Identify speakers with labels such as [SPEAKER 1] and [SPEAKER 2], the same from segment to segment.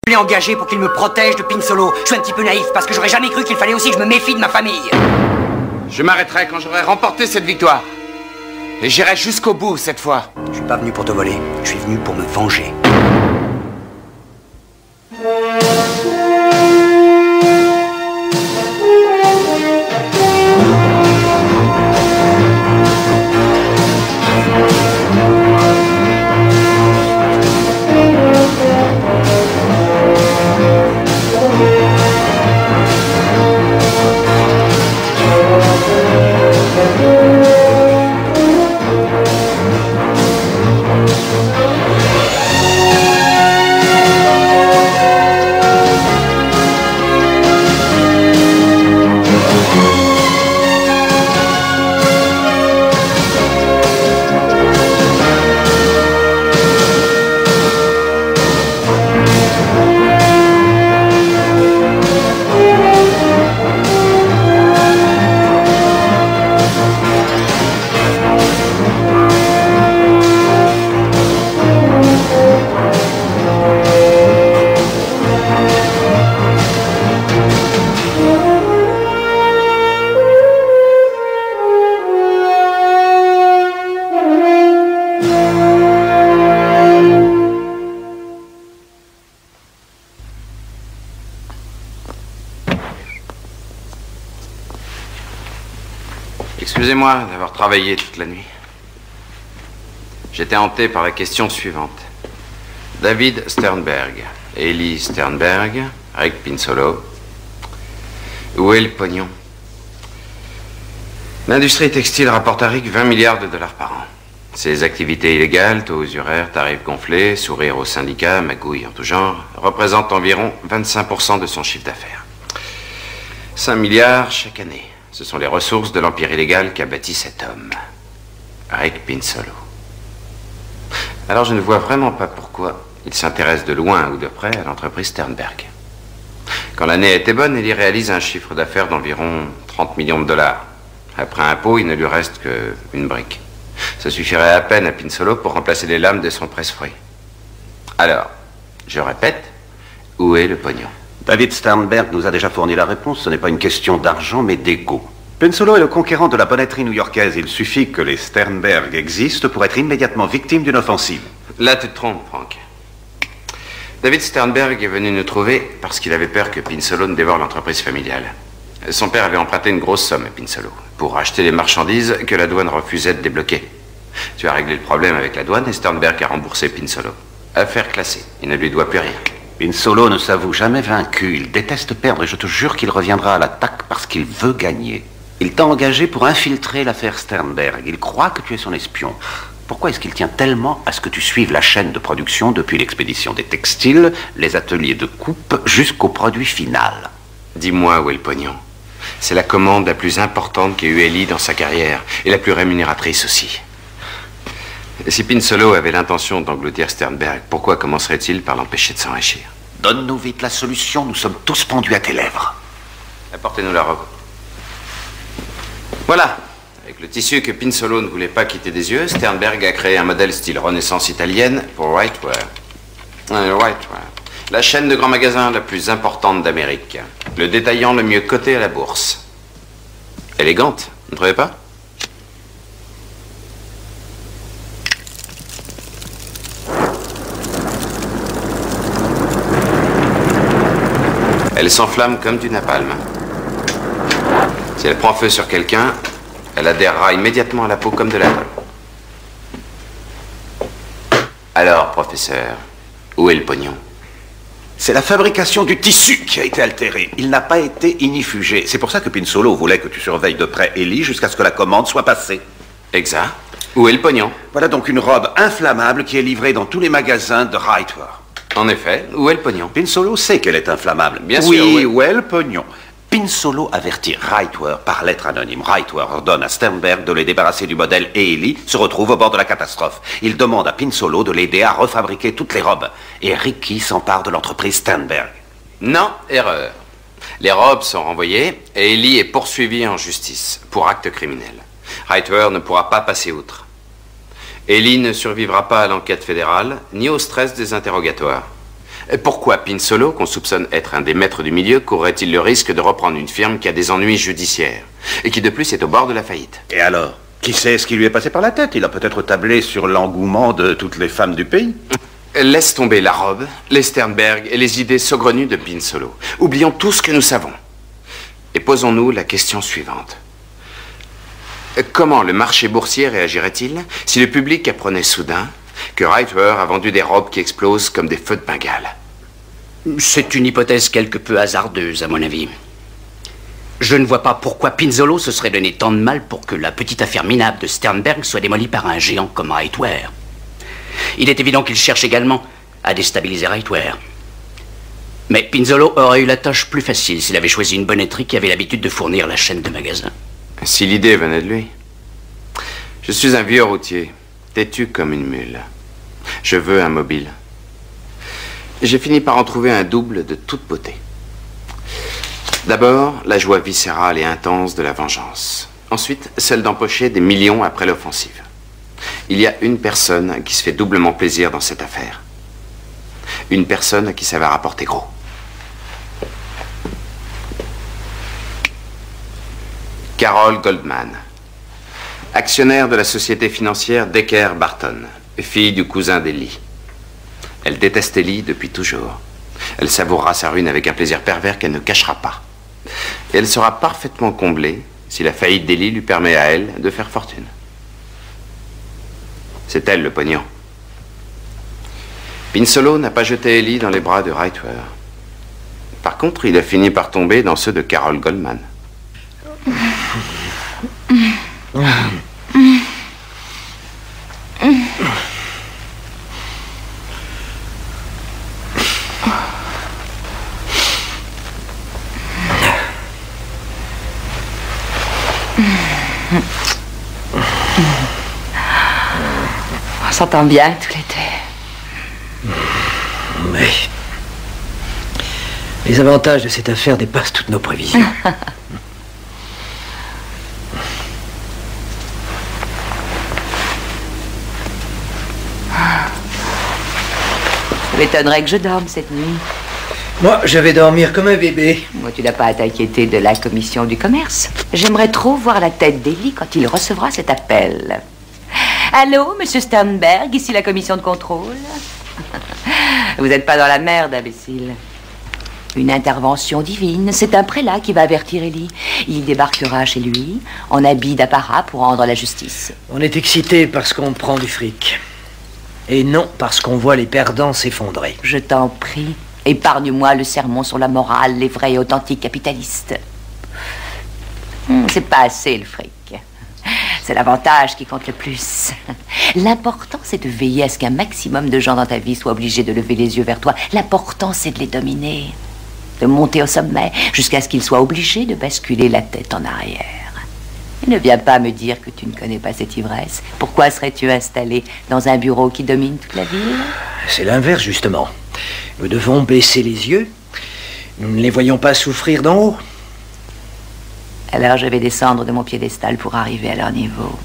[SPEAKER 1] Je l'ai engagé pour qu'il me protège de Pinsolo. Je suis un petit peu naïf parce que j'aurais jamais cru qu'il fallait aussi que je me méfie de ma famille.
[SPEAKER 2] Je m'arrêterai quand j'aurai remporté cette victoire. Et j'irai jusqu'au bout cette fois.
[SPEAKER 1] Je suis pas venu pour te voler. Je suis venu pour me venger.
[SPEAKER 2] Excusez-moi d'avoir travaillé toute la nuit. J'étais hanté par la question suivante. David Sternberg, Ellie Sternberg, Rick Pinsolo. Où est le pognon? L'industrie textile rapporte à Rick 20 milliards de dollars par an. Ses activités illégales, taux usuraires, tarifs gonflés, sourires aux syndicats, magouilles en tout genre, représentent environ 25% de son chiffre d'affaires. 5 milliards chaque année. Ce sont les ressources de l'empire illégal qu'a bâti cet homme, Rick Pinsolo. Alors je ne vois vraiment pas pourquoi il s'intéresse de loin ou de près à l'entreprise Sternberg. Quand l'année était bonne, il y réalise un chiffre d'affaires d'environ 30 millions de dollars. Après impôt, il ne lui reste qu'une brique. Ça suffirait à peine à Pinsolo pour remplacer les lames de son presse-fruits. Alors, je répète, où est le pognon?
[SPEAKER 3] David Sternberg nous a déjà fourni la réponse. Ce n'est pas une question d'argent, mais d'ego. Pinsolo est le conquérant de la bonnetterie new-yorkaise. Il suffit que les Sternberg existent pour être immédiatement victime d'une offensive.
[SPEAKER 2] Là, tu te trompes, Frank. David Sternberg est venu nous trouver parce qu'il avait peur que Pinsolo ne dévore l'entreprise familiale. Son père avait emprunté une grosse somme à Pinsolo pour acheter les marchandises que la douane refusait de débloquer. Tu as réglé le problème avec la douane et Sternberg a remboursé Pinsolo. Affaire classée. Il ne lui doit plus rien.
[SPEAKER 3] Pinsolo ne s'avoue jamais vaincu. Il déteste perdre et je te jure qu'il reviendra à l'attaque parce qu'il veut gagner. Il t'a engagé pour infiltrer l'affaire Sternberg. Il croit que tu es son espion. Pourquoi est-ce qu'il tient tellement à ce que tu suives la chaîne de production depuis l'expédition des textiles, les ateliers de coupe, jusqu'au produit final?
[SPEAKER 2] Dis-moi où est le pognon. C'est la commande la plus importante qu'ait eue Ellie dans sa carrière et la plus rémunératrice aussi. Et si Pinsolo avait l'intention d'engloutir Sternberg, pourquoi commencerait-il par l'empêcher de s'enrichir?
[SPEAKER 3] Donne-nous vite la solution, nous sommes tous pendus à tes lèvres.
[SPEAKER 2] Apportez-nous la robe. Voilà. Avec le tissu que Pinsolo ne voulait pas quitter des yeux, Sternberg a créé un modèle style Renaissance italienne pour Whitewear. Whitewear. La chaîne de grands magasins la plus importante d'Amérique. Le détaillant le mieux coté à la bourse. Élégante, vous ne trouvez pas? Elle s'enflamme comme du napalm. Si elle prend feu sur quelqu'un, elle adhérera immédiatement à la peau comme de la colle. Alors, professeur, où est le pognon?
[SPEAKER 3] C'est la fabrication du tissu qui a été altérée. Il n'a pas été ignifugé. C'est pour ça que Pinsolo voulait que tu surveilles de près Ellie jusqu'à ce que la commande soit passée.
[SPEAKER 2] Exact. Où est le pognon?
[SPEAKER 3] Voilà donc une robe inflammable qui est livrée dans tous les magasins de Rightwear.
[SPEAKER 2] En effet, où est le pognon?
[SPEAKER 3] Pinsolo sait qu'elle est inflammable.
[SPEAKER 2] Bien sûr.
[SPEAKER 3] Oui, où est le pognon? Pinsolo avertit Rightwear par lettre anonyme. Rightwear ordonne à Sternberg de les débarrasser du modèle et Ellie se retrouve au bord de la catastrophe. Il demande à Pinsolo de l'aider à refabriquer toutes les robes. Et Ricky s'empare de l'entreprise Sternberg.
[SPEAKER 2] Non, erreur. Les robes sont renvoyées et Ellie est poursuivie en justice pour acte criminel. Rightwear ne pourra pas passer outre. Ellie ne survivra pas à l'enquête fédérale ni au stress des interrogatoires. Pourquoi Pinsolo, qu'on soupçonne être un des maîtres du milieu, courrait-il le risque de reprendre une firme qui a des ennuis judiciaires et qui de plus est au bord de la faillite?
[SPEAKER 3] Et alors? Qui sait ce qui lui est passé par la tête? Il a peut-être tablé sur l'engouement de toutes les femmes du pays.
[SPEAKER 2] Laisse tomber la robe, les Sternberg et les idées saugrenues de Pinsolo. Oublions tout ce que nous savons. Et posons-nous la question suivante. Comment le marché boursier réagirait-il si le public apprenait soudain que Reitwer a vendu des robes qui explosent comme des feux de Bengale?
[SPEAKER 1] C'est une hypothèse quelque peu hasardeuse, à mon avis. Je ne vois pas pourquoi Pinzolo se serait donné tant de mal pour que la petite affaire minable de Sternberg soit démolie par un géant comme Reitwer. Il est évident qu'il cherche également à déstabiliser Reitwer. Mais Pinzolo aurait eu la tâche plus facile s'il avait choisi une bonneterie qui avait l'habitude de fournir la chaîne de magasins.
[SPEAKER 2] Si l'idée venait de lui. Je suis un vieux routier, têtu comme une mule. Je veux un mobile. J'ai fini par en trouver un double de toute beauté. D'abord, la joie viscérale et intense de la vengeance. Ensuite, celle d'empocher des millions après l'offensive. Il y a une personne qui se fait doublement plaisir dans cette affaire. Une personne à qui ça va rapporter gros. Carol Goldman, actionnaire de la société financière Decker Barton, fille du cousin d'Ellie. Elle déteste Ellie depuis toujours. Elle savourera sa ruine avec un plaisir pervers qu'elle ne cachera pas. Et elle sera parfaitement comblée si la faillite d'Ellie lui permet à elle de faire fortune. C'est elle le pognon. Pinsolo n'a pas jeté Ellie dans les bras de Reitwer. Par contre, il a fini par tomber dans ceux de Carol Goldman.
[SPEAKER 4] On s'entend bien tous les deux.
[SPEAKER 5] Mais les avantages de cette affaire dépassent toutes nos prévisions.
[SPEAKER 4] Ça m'étonnerait que je dorme cette nuit.
[SPEAKER 5] Moi, je vais dormir comme un bébé.
[SPEAKER 4] Moi, tu n'as pas à t'inquiéter de la commission du commerce. J'aimerais trop voir la tête d'Ellie quand il recevra cet appel. Allô, monsieur Sternberg, ici la commission de contrôle. Vous n'êtes pas dans la merde, imbécile. Une intervention divine. C'est un prélat qui va avertir Ellie. Il débarquera chez lui en habit d'apparat pour rendre la justice.
[SPEAKER 5] On est excité parce qu'on prend du fric. Et non parce qu'on voit les perdants s'effondrer.
[SPEAKER 4] Je t'en prie, épargne-moi le sermon sur la morale, les vrais et authentiques capitalistes. C'est pas assez le fric. C'est l'avantage qui compte le plus. L'important, c'est de veiller à ce qu'un maximum de gens dans ta vie soient obligés de lever les yeux vers toi. L'important, c'est de les dominer, de monter au sommet, jusqu'à ce qu'ils soient obligés de basculer la tête en arrière. Et ne viens pas me dire que tu ne connais pas cette ivresse. Pourquoi serais-tu installé dans un bureau qui domine toute la ville?
[SPEAKER 5] C'est l'inverse, justement. Nous devons baisser les yeux. Nous ne les voyons pas souffrir d'en haut.
[SPEAKER 4] Alors je vais descendre de mon piédestal pour arriver à leur niveau.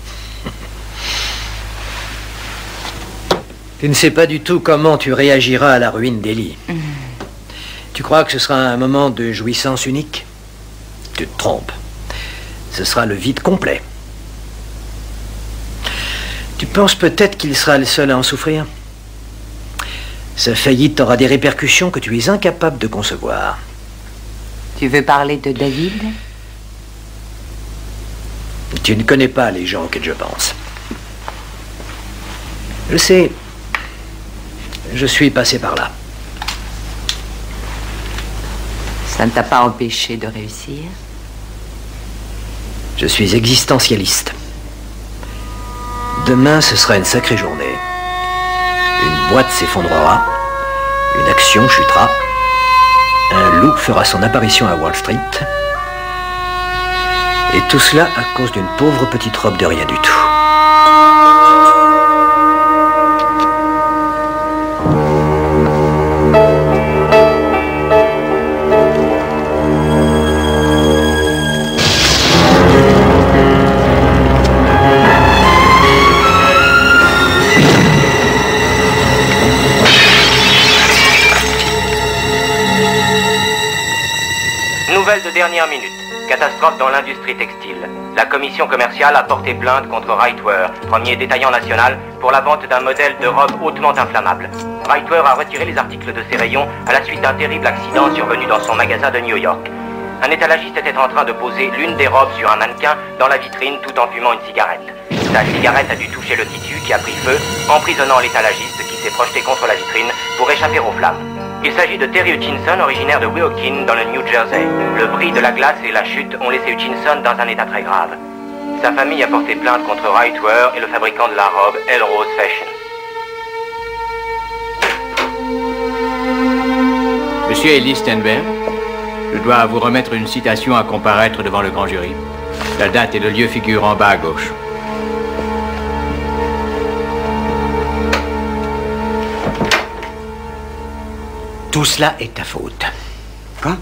[SPEAKER 5] Tu ne sais pas du tout comment tu réagiras à la ruine d'Ellie. Tu crois que ce sera un moment de jouissance unique? Tu te trompes. Ce sera le vide complet. Tu penses peut-être qu'il sera le seul à en souffrir? Sa faillite aura des répercussions que tu es incapable de concevoir.
[SPEAKER 4] Tu veux parler de David?
[SPEAKER 5] Tu ne connais pas les gens auxquels je pense. Je sais. Je suis passé par là.
[SPEAKER 4] Ça ne t'a pas empêché de réussir?
[SPEAKER 5] Je suis existentialiste. Demain, ce sera une sacrée journée. Une boîte s'effondrera, une action chutera, un loup fera son apparition à Wall Street. Et tout cela à cause d'une pauvre petite robe de rien du tout.
[SPEAKER 6] Nouvelle de dernière minute. Catastrophe dans l'industrie textile. La commission commerciale a porté plainte contre Rightwear, premier détaillant national, pour la vente d'un modèle de robe hautement inflammable. Rightwear a retiré les articles de ses rayons à la suite d'un terrible accident survenu dans son magasin de New York. Un étalagiste était en train de poser l'une des robes sur un mannequin dans la vitrine tout en fumant une cigarette. Sa cigarette a dû toucher le tissu qui a pris feu, emprisonnant l'étalagiste qui s'est projeté contre la vitrine pour échapper aux flammes. Il s'agit de Terry Hutchinson, originaire de Weehawken, dans le New Jersey. Le bris de la glace et la chute ont laissé Hutchinson dans un état très grave. Sa famille a porté plainte contre Rightwear et le fabricant de la robe, Elrose Fashion.
[SPEAKER 7] Monsieur Ellis Sternberg, je dois vous remettre une citation à comparaître devant le grand jury. La date et le lieu figurent en bas à gauche.
[SPEAKER 8] Tout cela est ta faute. Quoi?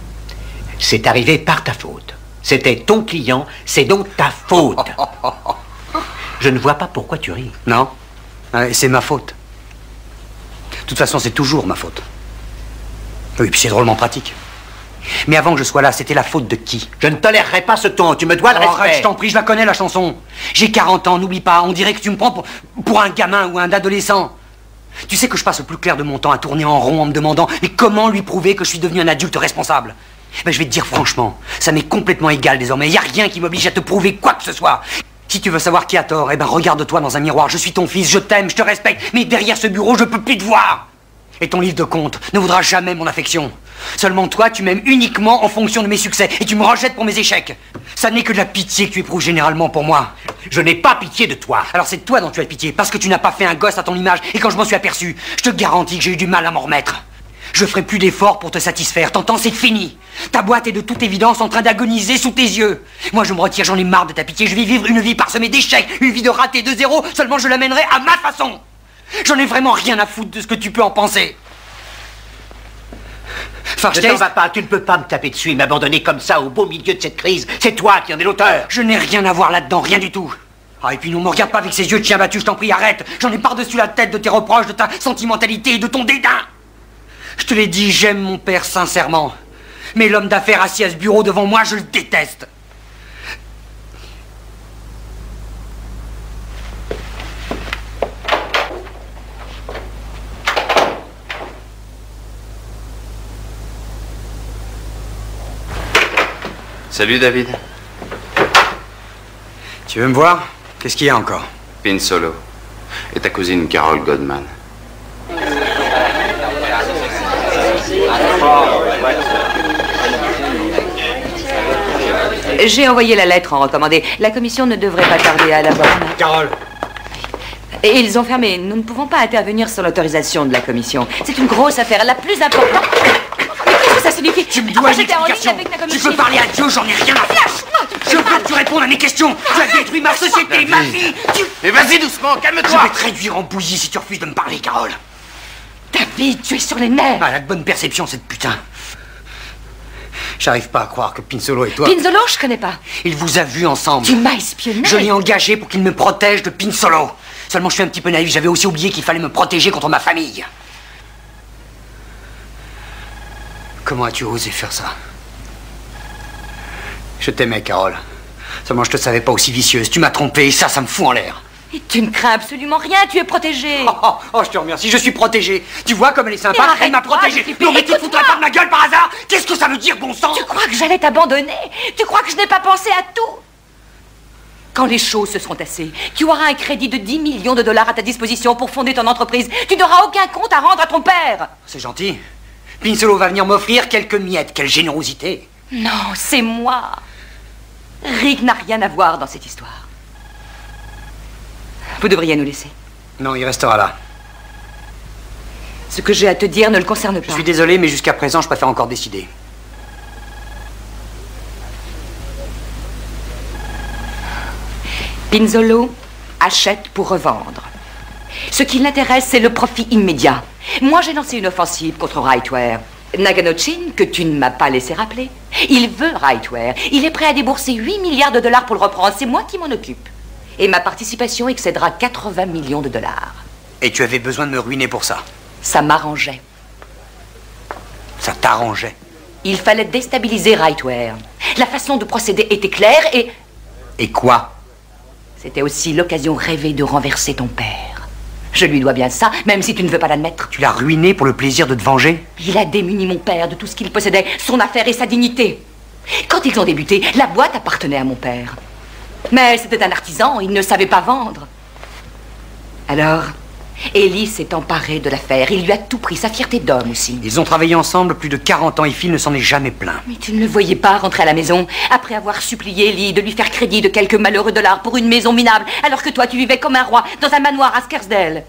[SPEAKER 8] C'est arrivé par ta faute. C'était ton client, c'est donc ta faute. Je ne vois pas pourquoi tu ris.
[SPEAKER 9] Non, c'est ma faute. De toute façon, c'est toujours ma faute. Oui, puis c'est drôlement pratique. Mais avant que je sois là, c'était la faute de qui?
[SPEAKER 8] Je ne tolérerai pas ce ton, tu me dois de respect.
[SPEAKER 9] Arrête, je t'en prie, je la connais la chanson. J'ai 40 ans, n'oublie pas, on dirait que tu me prends pour un gamin ou un adolescent. Tu sais que je passe le plus clair de mon temps à tourner en rond en me demandant mais comment lui prouver que je suis devenu un adulte responsable? Ben, je vais te dire franchement, ça m'est complètement égal désormais. Il n'y a rien qui m'oblige à te prouver quoi que ce soit. Si tu veux savoir qui a tort, eh ben regarde-toi dans un miroir. Je suis ton fils, je t'aime, je te respecte, mais derrière ce bureau, je peux plus te voir. Et ton livre de comptes ne voudra jamais mon affection. Seulement toi, tu m'aimes uniquement en fonction de mes succès et tu me rejettes pour mes échecs. Ça n'est que de la pitié que tu éprouves généralement pour moi.
[SPEAKER 8] Je n'ai pas pitié de toi.
[SPEAKER 9] Alors c'est de toi dont tu as pitié, parce que tu n'as pas fait un gosse à ton image et quand je m'en suis aperçu, je te garantis que j'ai eu du mal à m'en remettre. Je ferai plus d'efforts pour te satisfaire, t'entends, c'est fini. Ta boîte est de toute évidence en train d'agoniser sous tes yeux. Moi je me retire, j'en ai marre de ta pitié, je vais vivre une vie parsemée d'échecs, une vie de raté, de zéro, seulement je l'amènerai à ma façon. J'en ai vraiment rien à foutre de ce que tu peux en penser.
[SPEAKER 8] Ne t'en va pas, tu ne peux pas me taper dessus et m'abandonner comme ça au beau milieu de cette crise. C'est toi qui en es l'auteur.
[SPEAKER 9] Je n'ai rien à voir là-dedans, rien du tout. Ah, et puis ne me regarde pas avec ces yeux de chien battu, je t'en prie, arrête. J'en ai par-dessus la tête de tes reproches, de ta sentimentalité et de ton dédain. Je te l'ai dit, j'aime mon père sincèrement. Mais l'homme d'affaires assis à ce bureau devant moi, je le déteste.
[SPEAKER 2] Salut David.
[SPEAKER 9] Tu veux me voir? Qu'est-ce qu'il y a encore?
[SPEAKER 2] Pin Solo. Et ta cousine Carol Goldman.
[SPEAKER 4] J'ai envoyé la lettre en recommandé. La commission ne devrait pas tarder à la voir.
[SPEAKER 9] Carole.
[SPEAKER 4] Et ils ont fermé. Nous ne pouvons pas intervenir sans l'autorisation de la commission. C'est une grosse affaire, la plus importante. Qu'est-ce que ça signifie?
[SPEAKER 9] Tu me dois une explication. Tu peux parler à Dieu, j'en ai rien à faire. Je veux que tu répondes à mes questions. Tu as détruit ma société, ma vie.
[SPEAKER 2] Mais vas-y doucement, calme-toi.
[SPEAKER 9] Je vais te réduire en bouillie si tu refuses de me parler, Carole.
[SPEAKER 4] David, tu es sur les nerfs.
[SPEAKER 9] Ah, elle a de bonne perception, cette putain. J'arrive pas à croire que Pinsolo et toi...
[SPEAKER 4] Pinsolo, je connais pas.
[SPEAKER 9] Il vous a vu ensemble.
[SPEAKER 4] Tu m'as espionné.
[SPEAKER 9] Je l'ai engagé pour qu'il me protège de Pinsolo. Seulement, je suis un petit peu naïf. J'avais aussi oublié qu'il fallait me protéger contre ma famille. Comment as-tu osé faire ça? Je t'aimais, Carole. Seulement, je te savais pas aussi vicieuse. Tu m'as trompé et ça me fout en l'air.
[SPEAKER 4] Et tu ne crains absolument rien, tu es protégé.
[SPEAKER 9] Oh, je te remercie, je suis protégé. Tu vois comme elle est sympa, elle m'a protégé. Non, mais tu te foutrais pas de ma gueule par hasard? Qu'est-ce que ça veut dire, bon sang?
[SPEAKER 4] Tu crois que j'allais t'abandonner? Tu crois que je n'ai pas pensé à tout? Quand les choses se seront tassées, tu auras un crédit de 10 millions de dollars à ta disposition pour fonder ton entreprise. Tu n'auras aucun compte à rendre à ton père.
[SPEAKER 9] C'est gentil. Pinsolo va venir m'offrir quelques miettes. Quelle générosité.
[SPEAKER 4] Non, c'est moi. Rick n'a rien à voir dans cette histoire. Vous devriez nous laisser.
[SPEAKER 9] Non, il restera là.
[SPEAKER 4] Ce que j'ai à te dire ne le concerne pas.
[SPEAKER 9] Je suis désolé, mais jusqu'à présent, je préfère encore décider.
[SPEAKER 4] Pinsolo achète pour revendre. Ce qui l'intéresse, c'est le profit immédiat. Moi, j'ai lancé une offensive contre Rightwear. Nagano-chin, que tu ne m'as pas laissé rappeler, il veut Rightwear. Il est prêt à débourser 8 milliards de dollars pour le reprendre. C'est moi qui m'en occupe. Et ma participation excédera 80 millions de dollars.
[SPEAKER 9] Et tu avais besoin de me ruiner pour ça?
[SPEAKER 4] Ça m'arrangeait.
[SPEAKER 9] Ça t'arrangeait?
[SPEAKER 4] Il fallait déstabiliser Rightware. La façon de procéder était claire et...
[SPEAKER 9] Et quoi?
[SPEAKER 4] C'était aussi l'occasion rêvée de renverser ton père. Je lui dois bien ça, même si tu ne veux pas l'admettre.
[SPEAKER 9] Tu l'as ruiné pour le plaisir de te venger?
[SPEAKER 4] Il a démuni mon père de tout ce qu'il possédait, son affaire et sa dignité. Quand ils ont débuté, la boîte appartenait à mon père. Mais c'était un artisan, il ne savait pas vendre. Alors, Ellie s'est emparée de l'affaire. Il lui a tout pris, sa fierté d'homme aussi.
[SPEAKER 9] Ils ont travaillé ensemble plus de 40 ans et Phil ne s'en est jamais plaint.
[SPEAKER 4] Mais tu ne le voyais pas rentrer à la maison après avoir supplié Ellie de lui faire crédit de quelques malheureux dollars pour une maison minable, alors que toi tu vivais comme un roi dans un manoir à Scarsdale.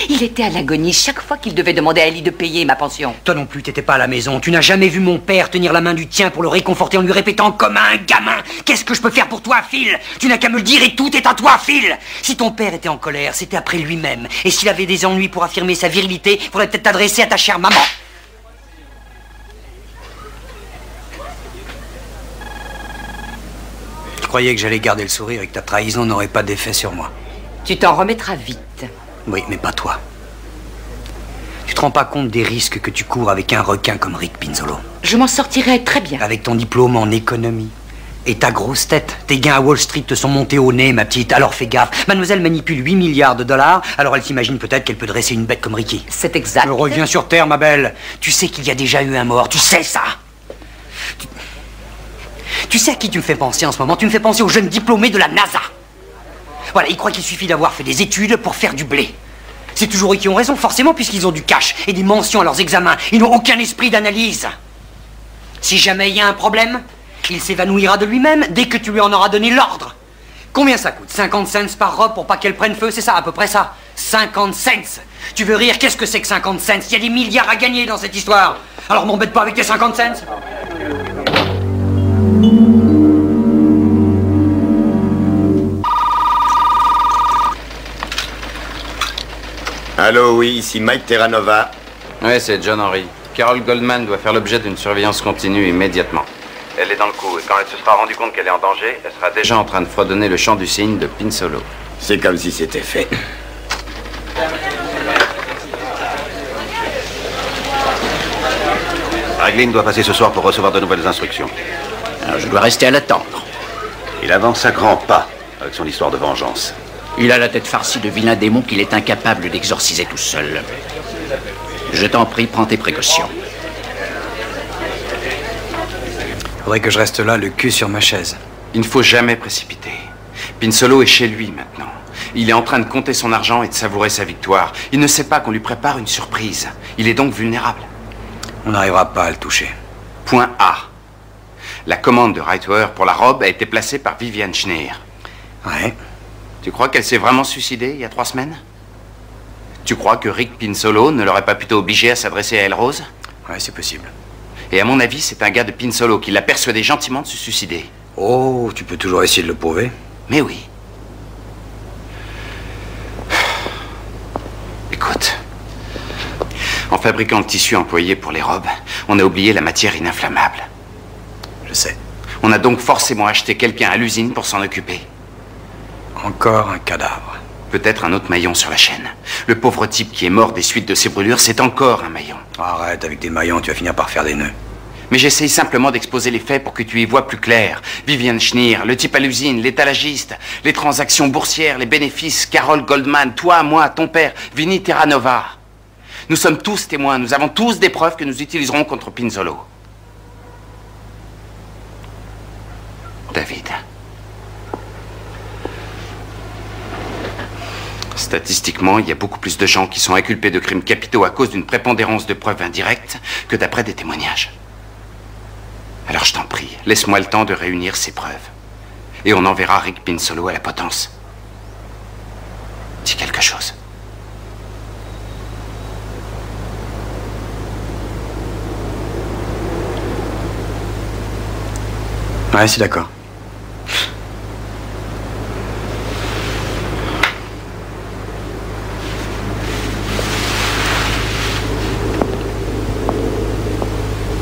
[SPEAKER 4] Il était à l'agonie chaque fois qu'il devait demander à Ellie de payer ma pension.
[SPEAKER 9] Toi non plus, t'étais pas à la maison. Tu n'as jamais vu mon père tenir la main du tien pour le réconforter en lui répétant comme un gamin: qu'est-ce que je peux faire pour toi, Phil? Tu n'as qu'à me le dire et tout est à toi, Phil. Si ton père était en colère, c'était après lui-même. Et s'il avait des ennuis pour affirmer sa virilité, il faudrait peut-être t'adresser à ta chère maman. Je croyais que j'allais garder le sourire et que ta trahison n'aurait pas d'effet sur moi.
[SPEAKER 4] Tu t'en remettras vite.
[SPEAKER 9] Oui, mais pas toi. Tu te rends pas compte des risques que tu cours avec un requin comme Rick Pinzolo?
[SPEAKER 4] Je m'en sortirai très bien.
[SPEAKER 9] Avec ton diplôme en économie. Et ta grosse tête. Tes gains à Wall Street te sont montés au nez, ma petite. Alors fais gaffe. Mademoiselle manipule 8 milliards de dollars, alors elle s'imagine peut-être qu'elle peut dresser une bête comme Ricky.
[SPEAKER 4] C'est exact.
[SPEAKER 9] Je reviens sur Terre, ma belle. Tu sais qu'il y a déjà eu un mort. Tu sais ça. Tu sais à qui tu me fais penser en ce moment? Tu me fais penser aux jeunes diplômés de la NASA. Voilà, ils croient qu'il suffit d'avoir fait des études pour faire du blé. C'est toujours eux qui ont raison, forcément, puisqu'ils ont du cash et des mentions à leurs examens. Ils n'ont aucun esprit d'analyse. Si jamais il y a un problème, il s'évanouira de lui-même dès que tu lui en auras donné l'ordre. Combien ça coûte? 50 cents par robe pour pas qu'elle prenne feu, c'est ça, à peu près ça? 50 cents. Tu veux rire? Qu'est-ce que c'est que 50 cents? Il y a des milliards à gagner dans cette histoire. Alors m'embête pas avec tes 50 cents.
[SPEAKER 10] Allô, oui, ici Mike Terranova.
[SPEAKER 2] Ouais, c'est John Henry. Carol Goldman doit faire l'objet d'une surveillance continue immédiatement. Elle est dans le coup, et quand elle se sera rendue compte qu'elle est en danger, elle sera déjà en train de fredonner le chant du cygne de Pinsolo.
[SPEAKER 10] C'est comme si c'était fait.
[SPEAKER 3] Raglan doit passer ce soir pour recevoir de nouvelles instructions.
[SPEAKER 1] Alors, je dois rester à l'attendre.
[SPEAKER 3] Il avance à grands pas avec son histoire de vengeance.
[SPEAKER 1] Il a la tête farcie de vilains démons qu'il est incapable d'exorciser tout seul. Je t'en prie, prends tes précautions.
[SPEAKER 9] Faudrait que je reste là, le cul sur ma chaise.
[SPEAKER 2] Il ne faut jamais précipiter. Pinsolo est chez lui maintenant. Il est en train de compter son argent et de savourer sa victoire. Il ne sait pas qu'on lui prépare une surprise. Il est donc vulnérable.
[SPEAKER 9] On n'arrivera pas à le toucher.
[SPEAKER 2] Point A. La commande de Rightware pour la robe a été placée par Vivian Schneer.
[SPEAKER 9] Ouais.
[SPEAKER 2] Tu crois qu'elle s'est vraiment suicidée il y a 3 semaines? Tu crois que Rick Pinsolo ne l'aurait pas plutôt obligé à s'adresser à Elle Rose?
[SPEAKER 9] Ouais, c'est possible.
[SPEAKER 2] Et à mon avis, c'est un gars de Pinsolo qui l'a persuadé gentiment de se suicider.
[SPEAKER 9] Oh, tu peux toujours essayer de le prouver.
[SPEAKER 2] Mais oui. Écoute. En fabriquant le tissu employé pour les robes, on a oublié la matière ininflammable.
[SPEAKER 9] Je sais.
[SPEAKER 2] On a donc forcément acheté quelqu'un à l'usine pour s'en occuper.
[SPEAKER 9] Encore un cadavre.
[SPEAKER 2] Peut-être un autre maillon sur la chaîne. Le pauvre type qui est mort des suites de ses brûlures, c'est encore un maillon.
[SPEAKER 9] Arrête, avec des maillons, tu vas finir par faire des nœuds.
[SPEAKER 2] Mais j'essaye simplement d'exposer les faits pour que tu y vois plus clair. Vivian Schneer, le type à l'usine, l'étalagiste, les transactions boursières, les bénéfices, Carol Goldman, toi, moi, ton père, Vinny Terranova. Nous sommes tous témoins, nous avons tous des preuves que nous utiliserons contre Pinsolo. David. Statistiquement, il y a beaucoup plus de gens qui sont inculpés de crimes capitaux à cause d'une prépondérance de preuves indirectes que d'après des témoignages. Alors je t'en prie, laisse-moi le temps de réunir ces preuves. Et on enverra Rick Pinsolo à la potence. Dis quelque chose.
[SPEAKER 9] Ouais, c'est d'accord.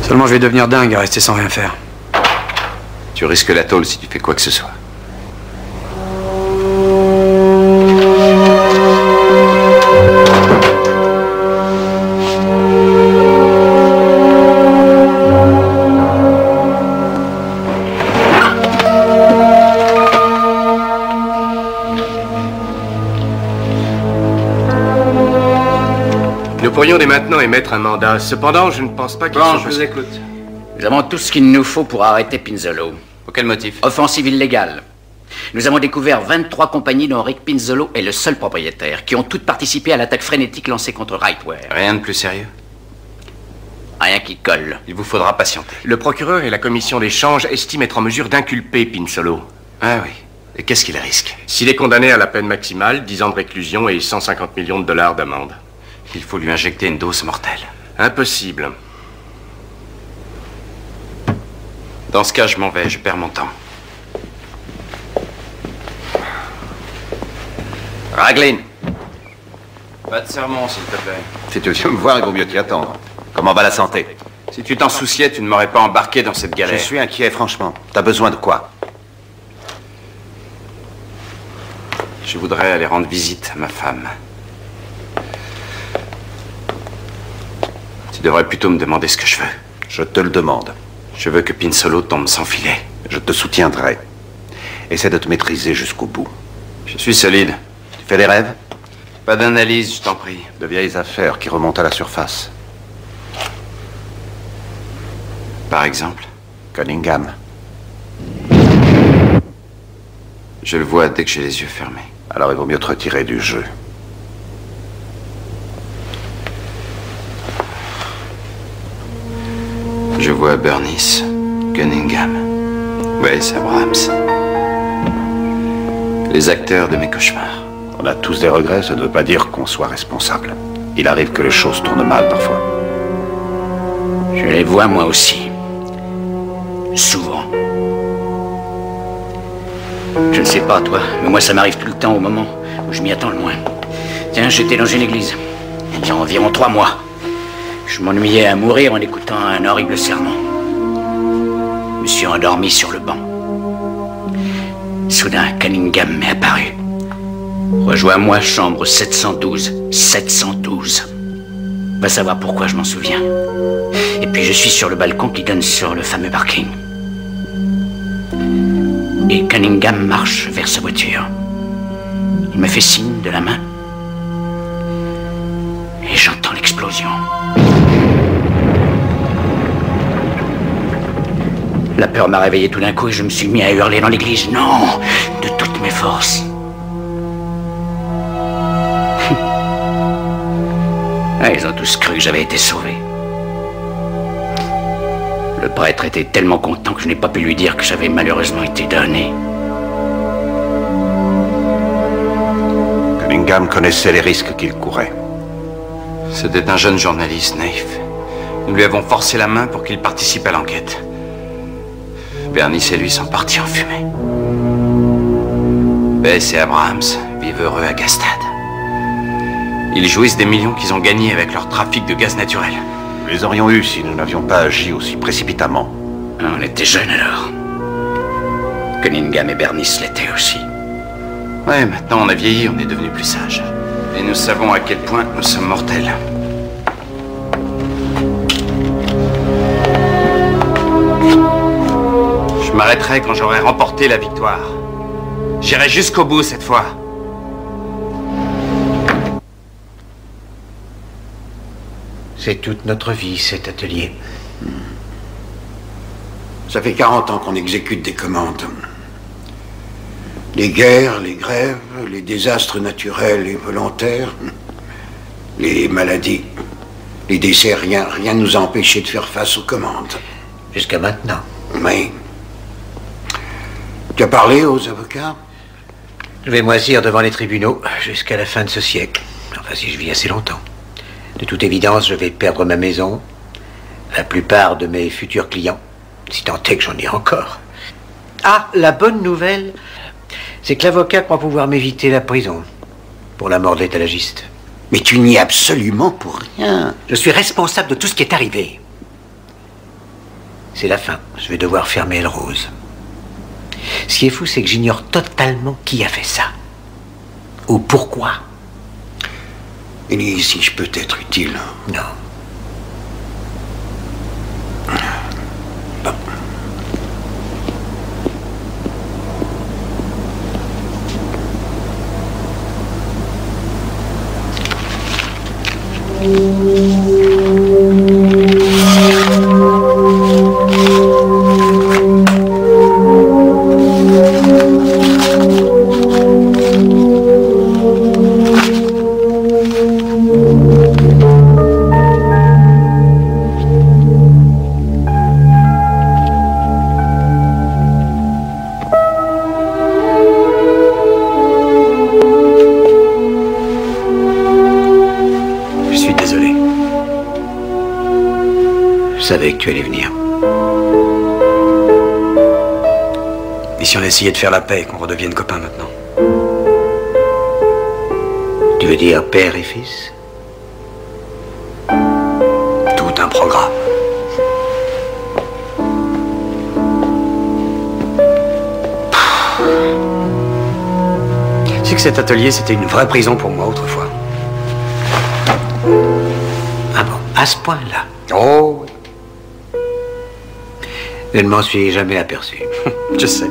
[SPEAKER 9] Seulement, je vais devenir dingue à rester sans rien faire.
[SPEAKER 2] Tu risques la tôle si tu fais quoi que ce soit.
[SPEAKER 11] pourrions dès maintenant émettre un mandat. Cependant, je ne pense pas qu'il
[SPEAKER 1] Bon,
[SPEAKER 11] soit
[SPEAKER 1] je vous écoute. Nous avons tout ce qu'il nous faut pour arrêter Pinzolo.
[SPEAKER 2] Pour quel motif?
[SPEAKER 1] Offensive illégale. Nous avons découvert 23 compagnies dont Rick Pinzolo est le seul propriétaire, qui ont toutes participé à l'attaque frénétique lancée contre Rightware.
[SPEAKER 2] Rien de plus sérieux?
[SPEAKER 1] Rien qui colle.
[SPEAKER 2] Il vous faudra patienter.
[SPEAKER 11] Le procureur et la commission d'échange estiment être en mesure d'inculper Pinzolo.
[SPEAKER 2] Ah oui. Et qu'est-ce qu'il risque?
[SPEAKER 11] S'il est condamné à la peine maximale, 10 ans de réclusion et 150 millions de dollars d'amende.
[SPEAKER 2] Il faut lui injecter une dose mortelle.
[SPEAKER 11] Impossible.
[SPEAKER 2] Dans ce cas, je m'en vais, je perds mon temps.
[SPEAKER 3] Raglan,
[SPEAKER 2] Pas de sermon, s'il te plaît.
[SPEAKER 3] si tu viens me voir, il vaut mieux t'y attendre. Comment va la santé?
[SPEAKER 2] Si tu t'en souciais, tu ne m'aurais pas embarqué dans cette galère.
[SPEAKER 3] Je suis inquiet, franchement. T'as besoin de quoi?
[SPEAKER 2] Je voudrais aller rendre visite à ma femme. Tu devrais plutôt me demander ce que je veux.
[SPEAKER 3] Je te le demande.
[SPEAKER 2] Je veux que Pinzolo tombe sans filet.
[SPEAKER 3] Je te soutiendrai. Essaie de te maîtriser jusqu'au bout.
[SPEAKER 2] Je suis solide.
[SPEAKER 3] Tu fais des rêves?
[SPEAKER 2] Pas d'analyse, je t'en prie.
[SPEAKER 3] De vieilles affaires qui remontent à la surface.
[SPEAKER 2] Par exemple?
[SPEAKER 3] Cunningham.
[SPEAKER 2] Je le vois dès que j'ai les yeux fermés.
[SPEAKER 3] Alors il vaut mieux te retirer du jeu.
[SPEAKER 2] Je vois Bernice, Cunningham, Wes Abrams. Les acteurs de mes cauchemars.
[SPEAKER 3] On a tous des regrets, ça ne veut pas dire qu'on soit responsable. Il arrive que les choses tournent mal parfois.
[SPEAKER 1] Je les vois moi aussi. Souvent. Je ne sais pas, toi, mais moi ça m'arrive tout le temps au moment où je m'y attends le moins. Tiens, j'étais dans une église, il y a environ 3 mois. Je m'ennuyais à mourir en écoutant un horrible sermon. Je me suis endormi sur le banc. Soudain, Cunningham m'est apparu. Rejoins-moi, chambre 712. 712. Va savoir pourquoi je m'en souviens. Et puis je suis sur le balcon qui donne sur le fameux parking. Et Cunningham marche vers sa voiture. Il me fait signe de la main. Et j'entends l'explosion. La peur m'a réveillé tout d'un coup et je me suis mis à hurler dans l'église. Non, de toutes mes forces. Ils ont tous cru que j'avais été sauvé. Le prêtre était tellement content que je n'ai pas pu lui dire que j'avais malheureusement été donné.
[SPEAKER 3] Cunningham connaissait les risques qu'il courait.
[SPEAKER 2] C'était un jeune journaliste naïf. Nous lui avons forcé la main pour qu'il participe à l'enquête. Bernice et lui sont partis en fumée. Bess et Abrams vivent heureux à Gastad. Ils jouissent des millions qu'ils ont gagnés avec leur trafic de gaz naturel.
[SPEAKER 3] Nous les aurions eus si nous n'avions pas agi aussi précipitamment.
[SPEAKER 1] On était jeunes alors. Cunningham et Bernice l'étaient aussi.
[SPEAKER 2] Ouais, maintenant on a vieilli, on est devenus plus sages. Et nous savons à quel point nous sommes mortels. Je m'arrêterai quand j'aurai remporté la victoire. J'irai jusqu'au bout cette fois.
[SPEAKER 8] C'est toute notre vie, cet atelier.
[SPEAKER 12] Ça fait 40 ans qu'on exécute des commandes. Les guerres, les grèves, les désastres naturels et volontaires, les maladies, les décès, rien ne nous a empêchés de faire face aux commandes.
[SPEAKER 8] Jusqu'à maintenant.
[SPEAKER 12] Mais... Tu as parlé aux avocats?
[SPEAKER 8] Je vais moisir devant les tribunaux jusqu'à la fin de ce siècle. Enfin, si je vis assez longtemps. De toute évidence, je vais perdre ma maison, la plupart de mes futurs clients, si tant est que j'en ai encore. Ah, la bonne nouvelle, c'est que l'avocat croit pouvoir m'éviter la prison pour la mort de l'étalagiste.
[SPEAKER 12] Mais tu n'y es absolument pour rien.
[SPEAKER 8] Je suis responsable de tout ce qui est arrivé. C'est la fin. Je vais devoir fermer El Rose. Ce qui est fou, c'est que j'ignore totalement qui a fait ça. Ou pourquoi.
[SPEAKER 12] Et si je peux être utile?
[SPEAKER 8] Non.
[SPEAKER 12] Bon.
[SPEAKER 8] Je savais que tu allais venir.
[SPEAKER 9] Et si on essayait de faire la paix et qu'on redevienne copains maintenant?
[SPEAKER 8] Tu veux dire père et fils?
[SPEAKER 9] Tout un programme. Tu sais que cet atelier, c'était une vraie prison pour moi autrefois.
[SPEAKER 8] Ah bon, à ce point-là?
[SPEAKER 9] Oh,
[SPEAKER 8] Je ne m'en suis jamais aperçu.
[SPEAKER 9] je sais.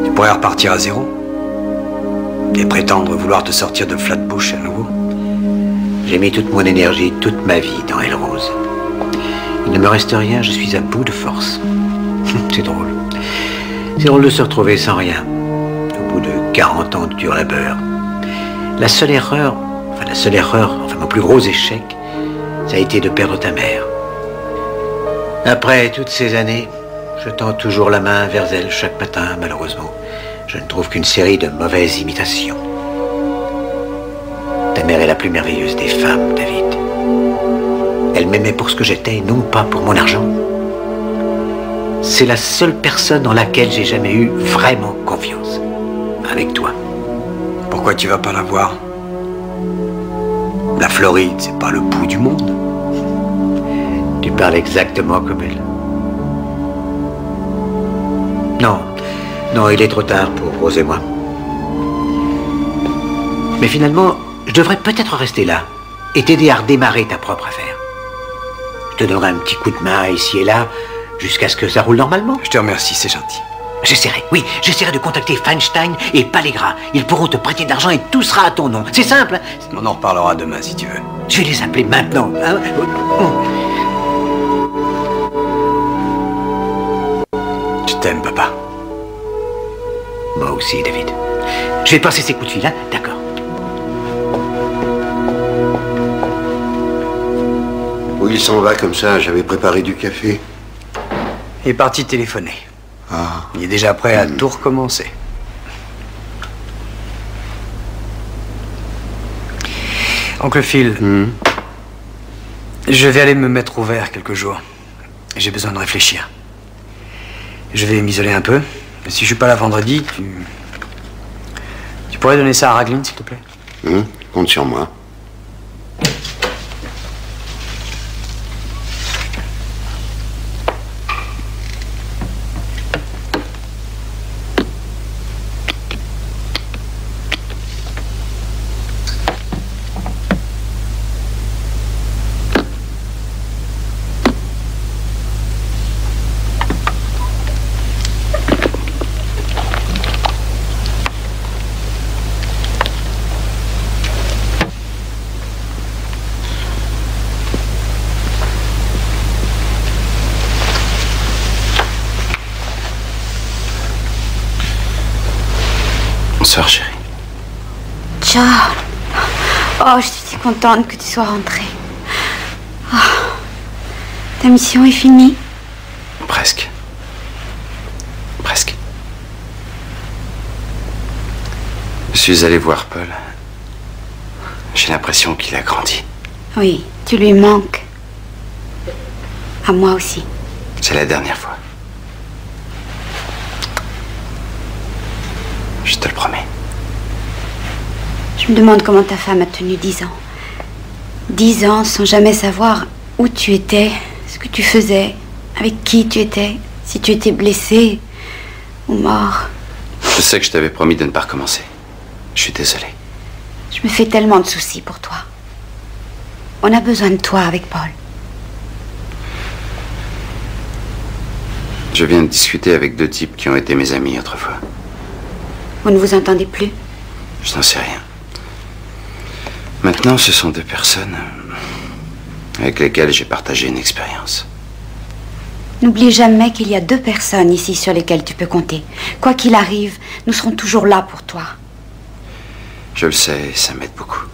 [SPEAKER 9] Tu pourrais repartir à zéro. Et prétendre vouloir te sortir de Flatbush à nouveau.
[SPEAKER 8] J'ai mis toute mon énergie, toute ma vie dans Elle Rose. Il ne me reste rien, je suis à bout de force. C'est drôle. C'est drôle de se retrouver sans rien. Au bout de 40 ans de dur labeur. La seule erreur, mon plus gros échec, ça a été de perdre ta mère. Après toutes ces années, je tends toujours la main vers elle chaque matin, malheureusement. Je ne trouve qu'une série de mauvaises imitations. Ta mère est la plus merveilleuse des femmes, David. Elle m'aimait pour ce que j'étais, non pas pour mon argent. C'est la seule personne en laquelle j'ai jamais eu vraiment confiance. Avec toi.
[SPEAKER 9] Pourquoi tu vas pas la voir? La Floride, c'est pas le bout du monde.
[SPEAKER 8] Tu parles exactement comme elle. Non, il est trop tard pour Rose et moi. Mais finalement, je devrais peut-être rester là et t'aider à redémarrer ta propre affaire. Je te donnerai un petit coup de main ici et là, jusqu'à ce que ça roule normalement.
[SPEAKER 9] Je te remercie, c'est gentil.
[SPEAKER 8] J'essaierai de contacter Feinstein et Pallegra. Ils pourront te prêter de l'argent et tout sera à ton nom. C'est simple, hein?
[SPEAKER 9] On en reparlera demain, si tu veux.
[SPEAKER 8] Je vais les appeler maintenant. Hein?
[SPEAKER 9] Je t'aime, papa.
[SPEAKER 8] Moi aussi, David. Je vais passer ces coups de fil, hein? D'accord.
[SPEAKER 12] Où il s'en va comme ça? J'avais préparé du café.
[SPEAKER 9] Il est parti téléphoner.
[SPEAKER 12] Ah.
[SPEAKER 9] Il est déjà prêt à tout recommencer. Oncle Phil, je vais aller me mettre au vert quelques jours. J'ai besoin de réfléchir. Je vais m'isoler un peu. Si je suis pas là vendredi, tu pourrais donner ça à Raglan, s'il te plaît?
[SPEAKER 12] Compte sur moi.
[SPEAKER 2] Bonsoir, chérie.
[SPEAKER 13] Ciao. Oh, je suis si contente que tu sois rentrée. Oh. Ta mission est finie?
[SPEAKER 2] Presque. Presque. Je suis allé voir Paul. J'ai l'impression qu'il a grandi.
[SPEAKER 13] Oui, tu lui manques. À moi aussi.
[SPEAKER 2] C'est la dernière fois. Je te le promets.
[SPEAKER 13] Je me demande comment ta femme a tenu 10 ans. 10 ans sans jamais savoir où tu étais, ce que tu faisais, avec qui tu étais, si tu étais blessé ou mort.
[SPEAKER 2] Je sais que je t'avais promis de ne pas recommencer. Je suis désolé.
[SPEAKER 13] Je me fais tellement de soucis pour toi. On a besoin de toi avec Paul.
[SPEAKER 2] Je viens de discuter avec 2 types qui ont été mes amis autrefois.
[SPEAKER 13] Vous ne vous entendez plus?
[SPEAKER 2] Je n'en sais rien. Maintenant, ce sont 2 personnes avec lesquelles j'ai partagé une expérience.
[SPEAKER 13] N'oublie jamais qu'il y a 2 personnes ici sur lesquelles tu peux compter. Quoi qu'il arrive, nous serons toujours là pour toi.
[SPEAKER 2] Je le sais, ça m'aide beaucoup.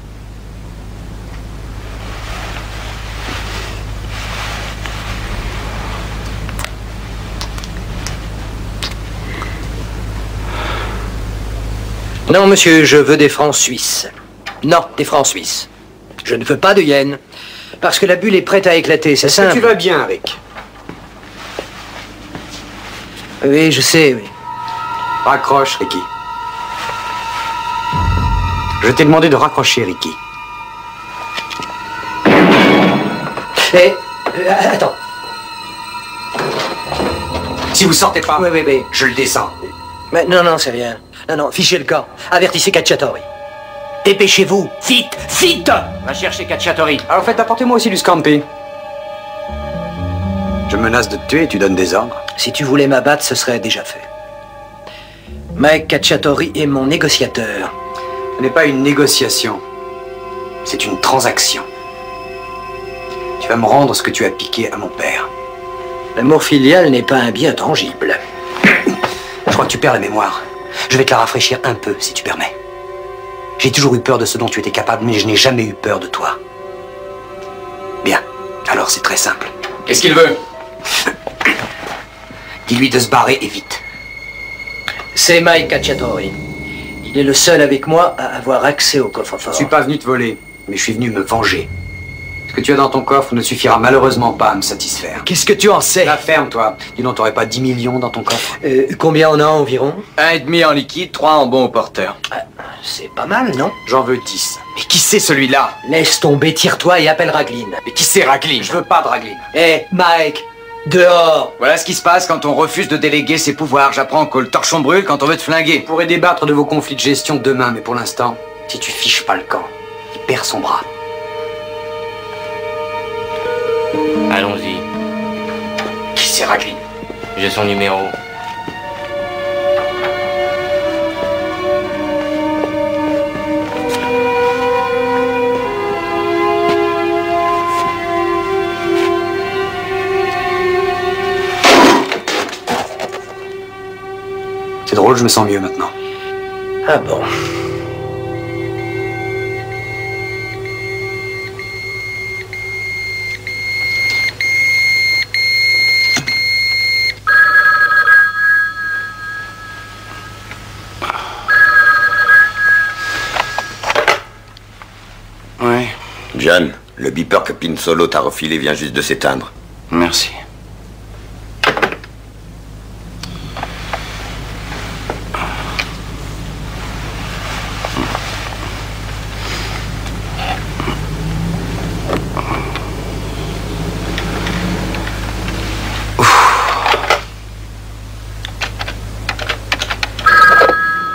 [SPEAKER 5] Non, monsieur, je veux des francs suisses. Non, des francs suisses. Je ne veux pas de yens. Parce que la bulle est prête à éclater, c'est simple.
[SPEAKER 8] Tu vas bien, Rick?
[SPEAKER 5] Oui, je sais, oui.
[SPEAKER 8] Raccroche, Ricky. Je t'ai demandé de raccrocher, Ricky.
[SPEAKER 5] Hé, attends.
[SPEAKER 8] Si vous sortez pas,
[SPEAKER 5] Oui.
[SPEAKER 8] je le descends.
[SPEAKER 5] Mais non, c'est rien. Non, fichez le camp. Avertissez Cacciatori. Dépêchez-vous, vite!
[SPEAKER 1] Va chercher Cacciatori.
[SPEAKER 8] Alors en fait, apportez-moi aussi du scampi. Je menace de te tuer et tu donnes des ordres.
[SPEAKER 5] Si tu voulais m'abattre, ce serait déjà fait. Mike Cacciatori est mon négociateur.
[SPEAKER 8] Ce n'est pas une négociation. C'est une transaction. Tu vas me rendre ce que tu as piqué à mon père.
[SPEAKER 5] L'amour filial n'est pas un bien tangible.
[SPEAKER 8] Je crois que tu perds la mémoire. Je vais te la rafraîchir un peu, si tu permets. J'ai toujours eu peur de ce dont tu étais capable, mais je n'ai jamais eu peur de toi. Bien. Alors c'est très simple.
[SPEAKER 7] Qu'est-ce qu'il veut?
[SPEAKER 8] Dis-lui de se barrer et vite.
[SPEAKER 5] C'est Mike Cacciatori. Il est le seul avec moi à avoir accès au coffre-fort.
[SPEAKER 8] Je suis pas venu te voler, mais je suis venu me venger. Ce que tu as dans ton coffre ne suffira malheureusement pas à me satisfaire.
[SPEAKER 5] Qu'est-ce que tu en sais?
[SPEAKER 8] La ferme, toi. Dis donc, t'aurais pas 10 millions dans ton coffre?
[SPEAKER 5] Combien on a environ?
[SPEAKER 7] 1,5 en liquide, 3 en bon au porteur.
[SPEAKER 5] C'est pas mal, non?
[SPEAKER 8] J'en veux 10.
[SPEAKER 7] Mais qui c'est celui-là?
[SPEAKER 5] Laisse tomber, tire-toi et appelle Ragline.
[SPEAKER 7] Mais qui c'est Ragline?
[SPEAKER 8] Je veux pas de Ragline.
[SPEAKER 5] Hé, Mike, dehors!
[SPEAKER 7] Voilà ce qui se passe quand on refuse de déléguer ses pouvoirs. J'apprends que le torchon brûle quand on veut te flinguer.
[SPEAKER 8] On pourrait débattre de vos conflits de gestion demain, mais pour l'instant, si tu fiches pas le camp, il perd son bras.
[SPEAKER 6] Allons-y.
[SPEAKER 8] Qui c'est Ragline?
[SPEAKER 6] J'ai son numéro.
[SPEAKER 8] C'est drôle, je me sens mieux maintenant.
[SPEAKER 5] Ah bon?
[SPEAKER 10] Ouais. John, le beeper que Pinsolo t'a refilé vient juste de s'éteindre.
[SPEAKER 2] Merci.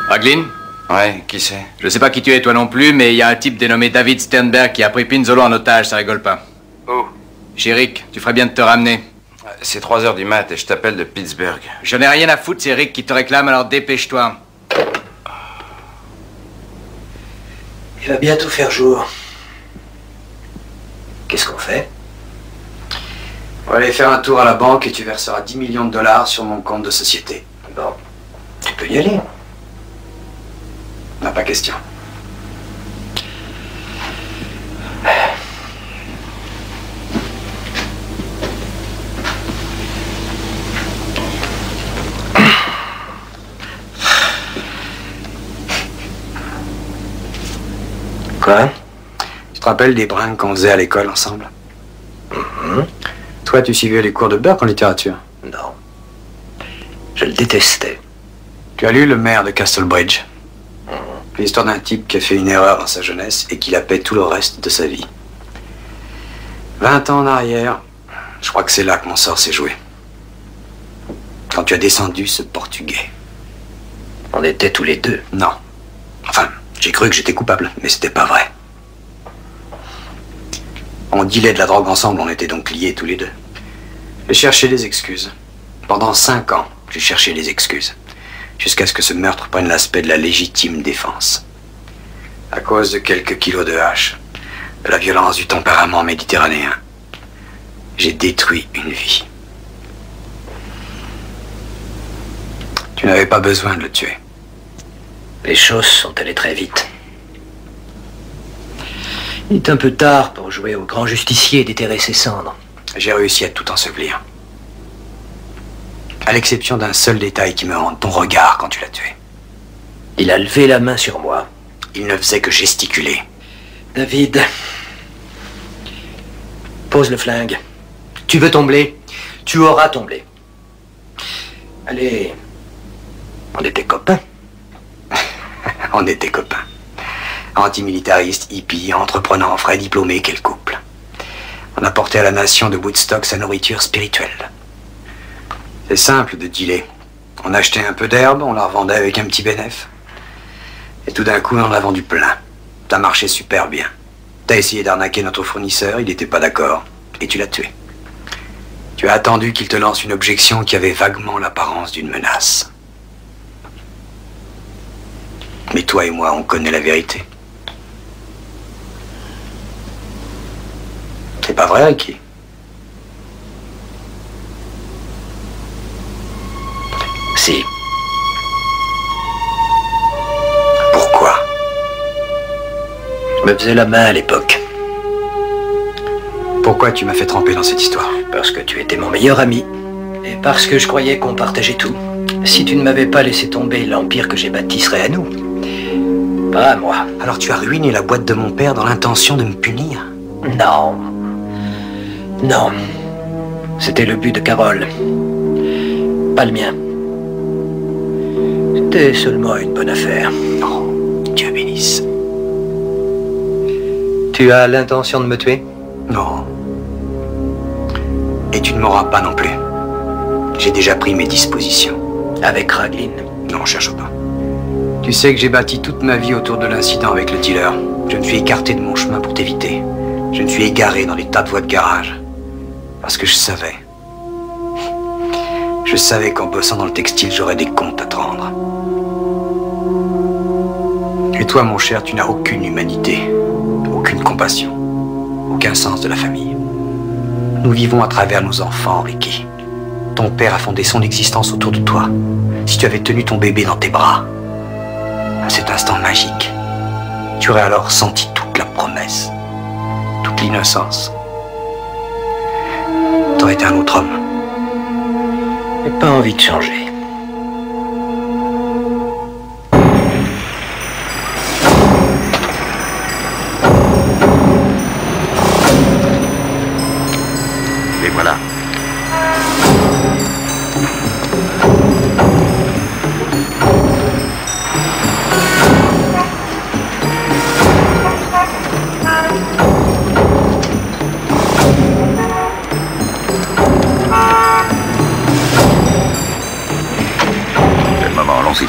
[SPEAKER 7] Ragline?
[SPEAKER 2] Ouais, qui c'est?
[SPEAKER 7] Je sais pas qui tu es toi non plus, mais il y a un type dénommé David Sternberg qui a pris Pinzolo en otage, ça rigole pas.
[SPEAKER 2] Où?
[SPEAKER 7] Chez Rick, tu ferais bien de te ramener.
[SPEAKER 2] C'est 3h du mat et je t'appelle de Pittsburgh.
[SPEAKER 7] Je n'ai rien à foutre, c'est Rick qui te réclame, alors dépêche-toi.
[SPEAKER 5] Il va bientôt faire jour. Qu'est-ce qu'on fait?
[SPEAKER 8] On va aller faire un tour à la banque et tu verseras 10 millions de dollars sur mon compte de société.
[SPEAKER 5] Bon, tu peux y aller.
[SPEAKER 8] N'a pas question.
[SPEAKER 5] Quoi?
[SPEAKER 8] Tu te rappelles des brinques qu'on faisait à l'école ensemble? Toi, tu suivais les cours de Burke en littérature?
[SPEAKER 5] Non. Je le détestais.
[SPEAKER 8] Tu as lu Le maire de Castlebridge? L'histoire d'un type qui a fait une erreur dans sa jeunesse et qui la paie tout le reste de sa vie. 20 ans en arrière, je crois que c'est là que mon sort s'est joué. Quand tu as descendu ce Portugais.
[SPEAKER 5] On était tous les deux.
[SPEAKER 8] Non. Enfin, j'ai cru que j'étais coupable, mais c'était pas vrai. On dealait de la drogue ensemble, on était donc liés tous les deux. J'ai cherché des excuses. Pendant 5 ans, j'ai cherché des excuses. Jusqu'à ce que ce meurtre prenne l'aspect de la légitime défense. À cause de quelques kilos de hache, de la violence du tempérament méditerranéen, j'ai détruit une vie. Tu n'avais pas besoin de le tuer.
[SPEAKER 5] Les choses sont allées très vite. Il est un peu tard pour jouer au grand justicier et déterrer ses cendres.
[SPEAKER 8] J'ai réussi à tout ensevelir. À l'exception d'un seul détail qui me hante, ton regard quand tu l'as tué.
[SPEAKER 5] Il a levé la main sur moi.
[SPEAKER 8] Il ne faisait que gesticuler.
[SPEAKER 5] David, Pose le flingue. Tu veux ton blé? Tu auras ton blé. Allez, on était copains.
[SPEAKER 9] On était copains. Antimilitaristes, hippies, entreprenants, frais diplômés, quel couple. On apportait à la nation de Woodstock sa nourriture spirituelle. C'est simple de dealer. On achetait un peu d'herbe, on la revendait avec un petit bénéfice. Et tout d'un coup, on en a vendu plein. Ça marchait super bien. T'as essayé d'arnaquer notre fournisseur, il n'était pas d'accord, et tu l'as tué. Tu as attendu qu'il te lance une objection qui avait vaguement l'apparence d'une menace. Mais toi et moi, on connaît la vérité. C'est pas vrai, Ricky?
[SPEAKER 5] Si.
[SPEAKER 9] Pourquoi?
[SPEAKER 5] Je me faisais la main à l'époque.
[SPEAKER 9] Pourquoi tu m'as fait tremper dans cette histoire?
[SPEAKER 5] Parce que tu étais mon meilleur ami. Et parce que je croyais qu'on partageait tout. Si tu ne m'avais pas laissé tomber, l'empire que j'ai bâti serait à nous. Pas à moi.
[SPEAKER 9] Alors tu as ruiné la boîte de mon père dans l'intention de me punir?
[SPEAKER 5] Non. Non. C'était le but de Carole. Pas le mien. C'était seulement une bonne affaire.
[SPEAKER 9] Non, Dieu bénisse.
[SPEAKER 5] Tu as l'intention de me tuer?
[SPEAKER 9] Non. Et tu ne m'auras pas non plus. J'ai déjà pris mes dispositions.
[SPEAKER 5] Avec Raglan?
[SPEAKER 9] Non, cherche pas. Tu sais que j'ai bâti toute ma vie autour de l'incident avec le dealer. Je me suis écarté de mon chemin pour t'éviter. Je me suis égaré dans des tas de voies de garage. Parce que je savais. Je savais qu'en bossant dans le textile, j'aurais des comptes à te rendre. Et toi, mon cher, tu n'as aucune humanité, aucune compassion, aucun sens de la famille. Nous vivons à travers nos enfants, Ricky. Ton père a fondé son existence autour de toi. Si tu avais tenu ton bébé dans tes bras, à cet instant magique, tu aurais alors senti toute la promesse, toute l'innocence. T'aurais été un autre homme.
[SPEAKER 5] J'ai pas envie de changer.
[SPEAKER 3] Les voilà. C'est le moment, allons-y.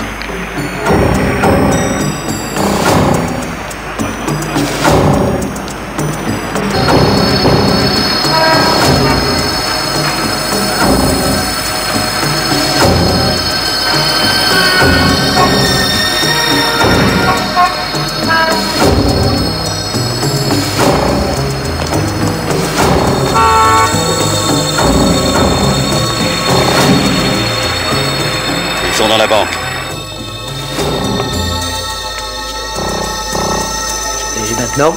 [SPEAKER 3] Ils sont dans la banque.
[SPEAKER 5] Et maintenant?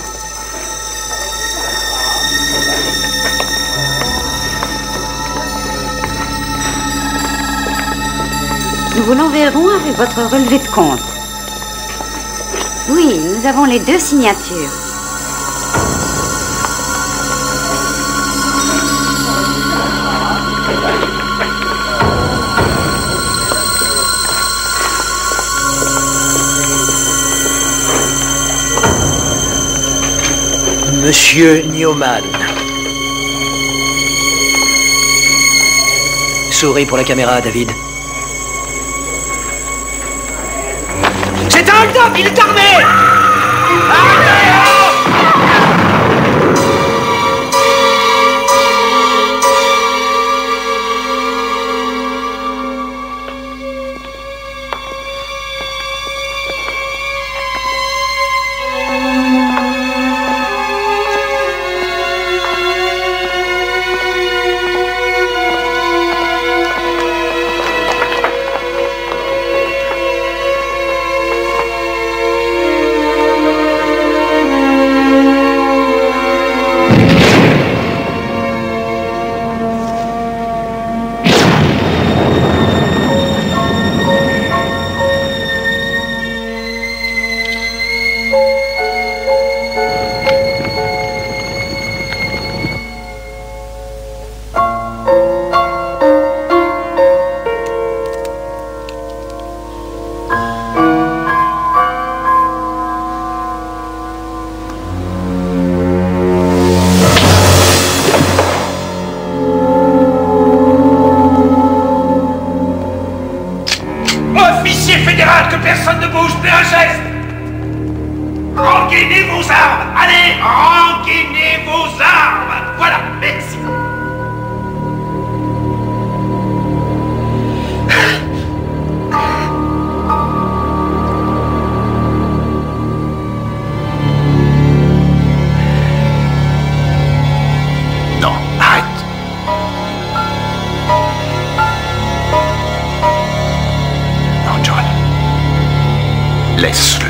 [SPEAKER 13] Nous vous l'enverrons avec votre relevé de compte. Oui, nous avons les 2 signatures.
[SPEAKER 5] Monsieur Newman. Souris pour la caméra, David.
[SPEAKER 9] C'est un hold-up, il est armé!
[SPEAKER 14] personne ne bouge, plus un geste. Rengainez vos armes. Allez, rengainez vos armes. Voilà, merci.
[SPEAKER 3] Non, arrête. Non, John. Laisse-le.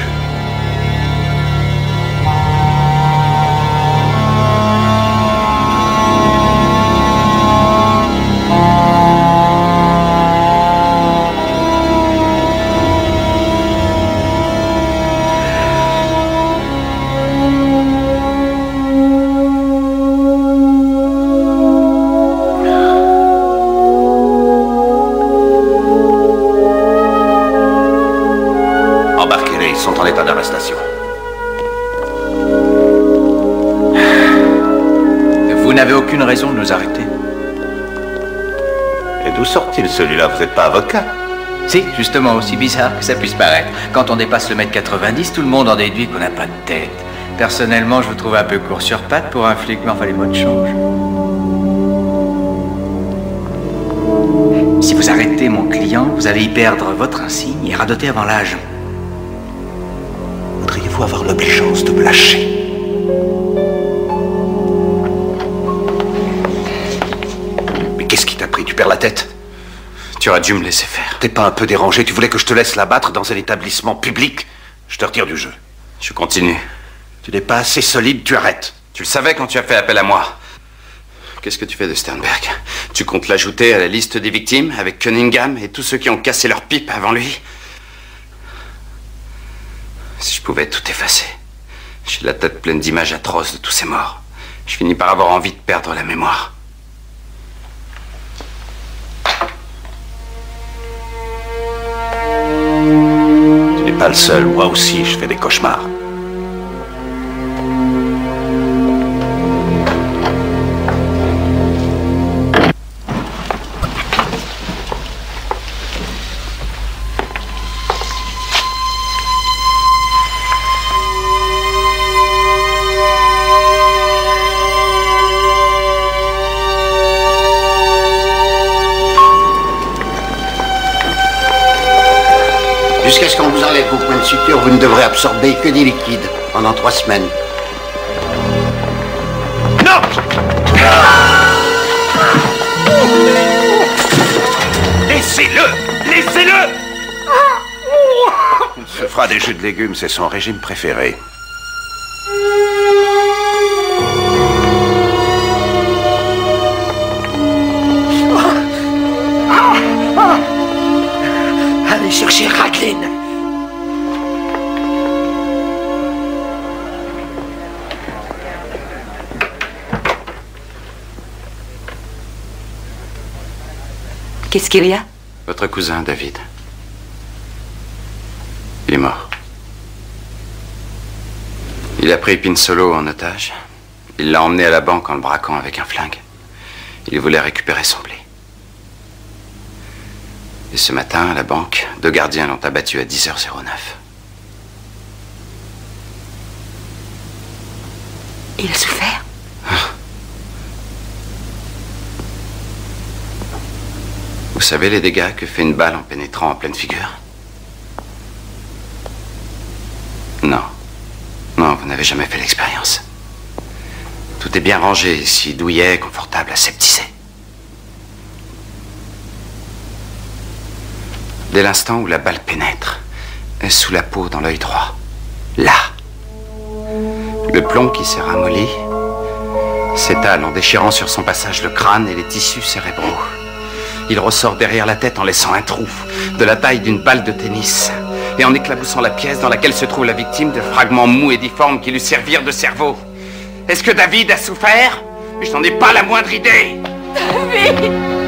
[SPEAKER 3] Embarquez-les, ils sont en état d'arrestation.
[SPEAKER 7] Vous n'avez aucune raison de nous arrêter.
[SPEAKER 3] Et d'où sort-il celui-là? Vous n'êtes pas avocat?
[SPEAKER 7] Si, justement, aussi bizarre que ça puisse paraître. Quand on dépasse le mètre 90, tout le monde en déduit qu'on n'a pas de tête. Personnellement, je vous trouve un peu court sur pattes pour un flic, mais enfin, les modes changent. Si vous arrêtez mon client, vous allez y perdre votre insigne et radoter avant l'âge.
[SPEAKER 3] Voudriez-vous avoir l'obligeance de me lâcher? Mais qu'est-ce qui t'a pris? Tu perds la tête?
[SPEAKER 2] Tu aurais dû me laisser faire.
[SPEAKER 3] T'es pas un peu dérangé? Tu voulais que je te laisse la battre dans un établissement public? Je te retire du jeu.
[SPEAKER 2] Je continue.
[SPEAKER 3] Tu n'es pas assez solide, tu arrêtes.
[SPEAKER 2] Tu le savais quand tu as fait appel à moi. Qu'est-ce que tu fais de Sternberg? Tu comptes l'ajouter à la liste des victimes avec Cunningham et tous ceux qui ont cassé leur pipe avant lui? Si je pouvais tout effacer. J'ai la tête pleine d'images atroces de tous ces morts. Je finis par avoir envie de perdre la mémoire.
[SPEAKER 3] Tu n'es pas le seul, moi aussi je fais des cauchemars.
[SPEAKER 12] Jusqu'à ce qu'on vous enlève vos points de suture, vous ne devrez absorber que des liquides pendant 3 semaines.
[SPEAKER 14] Non! Laissez-le! Laissez-le!
[SPEAKER 3] Il se fera des jus de légumes, c'est son régime préféré.
[SPEAKER 14] Allez chercher Raglan.
[SPEAKER 4] Qu'est-ce qu'il y a?
[SPEAKER 2] Votre cousin, David. Il est mort. Il a pris Pinsolo en otage. Il l'a emmené à la banque en le braquant avec un flingue. Il voulait récupérer son blé. Et ce matin, à la banque, 2 gardiens l'ont abattu à 10h09.
[SPEAKER 4] Il a souffert?
[SPEAKER 2] Vous savez les dégâts que fait une balle en pénétrant en pleine figure? Non. Non, vous n'avez jamais fait l'expérience. Tout est bien rangé ici, douillet, confortable, aseptisé. Dès l'instant où la balle pénètre, sous la peau, dans l'œil droit, là, le plomb qui s'est ramolli s'étale en déchirant sur son passage le crâne et les tissus cérébraux. Il ressort derrière la tête en laissant un trou de la taille d'une balle de tennis et en éclaboussant la pièce dans laquelle se trouve la victime de fragments mous et difformes qui lui servirent de cerveau. Est-ce que David a souffert? Je n'en ai pas la moindre idée.
[SPEAKER 4] David!